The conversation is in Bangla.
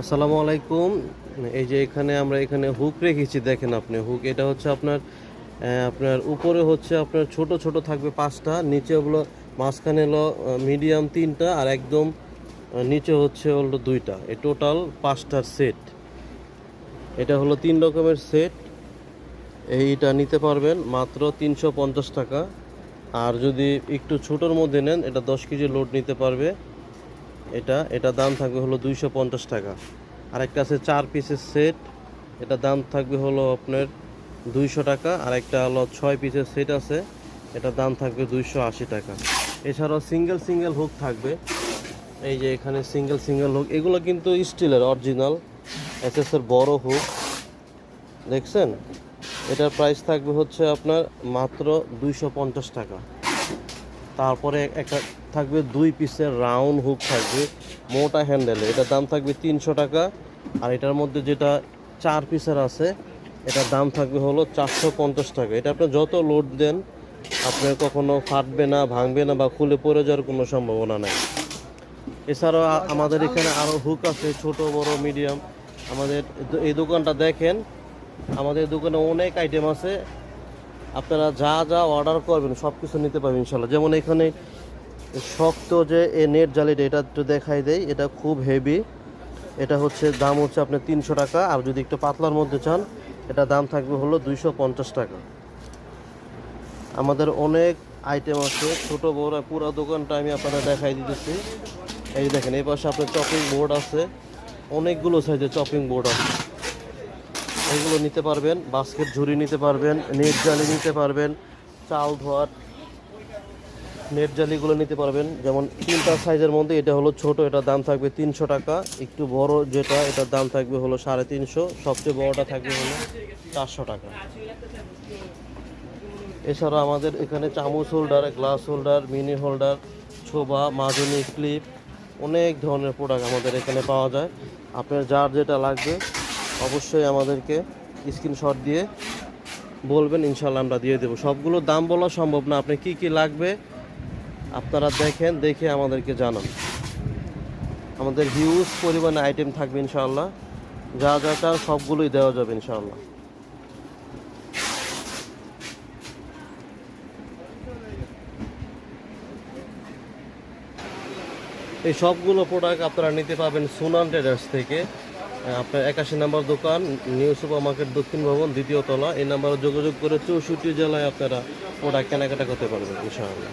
আসসালামু আলাইকুম। এই যে আমরা এখানে হুক রেখেছি, দেখেন আপনি হুক। এটা হচ্ছে আপনার উপরে হচ্ছে আপনার ছোট ছোট থাকবে 5টা, নিচে হলো মাঝখানে হলো মিডিয়াম 3টা, আর একদম নিচে হলো 2টা। এই টোটাল 5টার সেট। এটা হলো 3 রকমের সেট। এইটা নিতে পারবেন মাত্র 350 টাকা। আর যদি একটু ছোটোর মধ্যে নেন, এটা 10 কেজি লোড নিতে পারবে। এটা দাম থাকবে হলো 250 টাকা। আর একটা আছে 4 পিসের সেট, এটা দাম থাকবে হলো আপনার 200 টাকা। আর একটা হলো 6 পিসের সেট আছে, এটা দাম থাকবে 280 টাকা। এছাড়াও সিঙ্গেল সিঙ্গেল হুক থাকবে। এই যে এখানে সিঙ্গেল সিঙ্গেল হুক, এগুলো কিন্তু স্টিলের অরিজিনাল এসএসের বড় হুক, দেখছেন। এটার প্রাইস থাকবে হচ্ছে আপনার মাত্র 250 টাকা। তারপরে একটা থাকবে 2 পিসের রাউন্ড হুক থাকবে, মোটা হ্যান্ডেলে, এটার দাম থাকবে 300 টাকা। আর এটার মধ্যে যেটা 4 পিসের আছে, এটার দাম থাকবে হলো 450 টাকা। এটা আপনি যত লোড দেন আপনার কখনো ফাটবে না, ভাঙবে না বা খুলে পড়ে যাওয়ার কোনো সম্ভাবনা নাই। এছাড়াও আমাদের এখানে আরও হুক আছে, ছোট বড় মিডিয়াম। আমাদের এই দোকানটা দেখেন, আমাদের দোকানে অনেক আইটেম আছে। আপনারা যা যা অর্ডার করবেন সব কিছু নিতে পারবেন ইনশাল্লাহ। যেমন এখানে শক্ত যে এ নেট জালিটা, এটা একটু দেখাই দেয়, এটা খুব হেভি। এটা হচ্ছে দাম হচ্ছে আপনার 300 টাকা। আর যদি একটু পাতলার মধ্যে চান, এটা দাম থাকবে হলো 250 টাকা। আমাদের অনেক আইটেম আছে, ছোট বড় পুরো দোকানটা আমি আপনারা দেখাই দিতেছি। এই দেখেন, এই পাশে আপনার চপিং বোর্ড আছে, অনেকগুলো সাইজের চপিং বোর্ড আছে, এইগুলো নিতে পারবেন। বাস্কেট ঝুড়ি নিতে পারবেন, নেট জালি নিতে পারবেন, চাল ধোয়ার নেট জালিগুলো নিতে পারবেন। যেমন 3টা সাইজের মধ্যে এটা হলো ছোট, এটার দাম থাকবে 300 টাকা। একটু বড় যেটা, এটার দাম থাকবে হলো 350। সবচেয়ে বড়টা থাকবে হলো 400 টাকা। এছাড়া আমাদের এখানে চামচ holder, glass holder, mini holder, ছোবা, মাজনি, ক্লিপ, অনেক ধরনের প্রোডাক্ট আমাদের এখানে পাওয়া যায়। আপনার যার যেটা লাগবে অবশ্যই আমাদেরকে স্ক্রিনশট দিয়ে বলবেন, ইনশাল্লাহ আমরা দিয়ে দেবো। সবগুলোর দাম বলা সম্ভব না, আপনি কি কি লাগবে আপনারা দেখেন, দেখে আমাদেরকে জানান। আমাদের হিউজ পরিমাণে আইটেম থাকবে ইনশাআল্লাহ, যা যা চান সবগুলোই দেওয়া যাবে ইনশাআল্লাহ। এই সবগুলো প্রোডাক্ট আপনারা নিতে পাবেন সুনান ট্রেডার্স থেকে। আপনার 81 নম্বর দোকান, নিউ সুপার মার্কেট, দক্ষিণ ভবন, 2য় তলা। এই নাম্বারে যোগাযোগ করে 64 জেলায় আপনারা প্রোডাক্ট কেনাকাটা করতে পারবেন ইনশাআল্লাহ।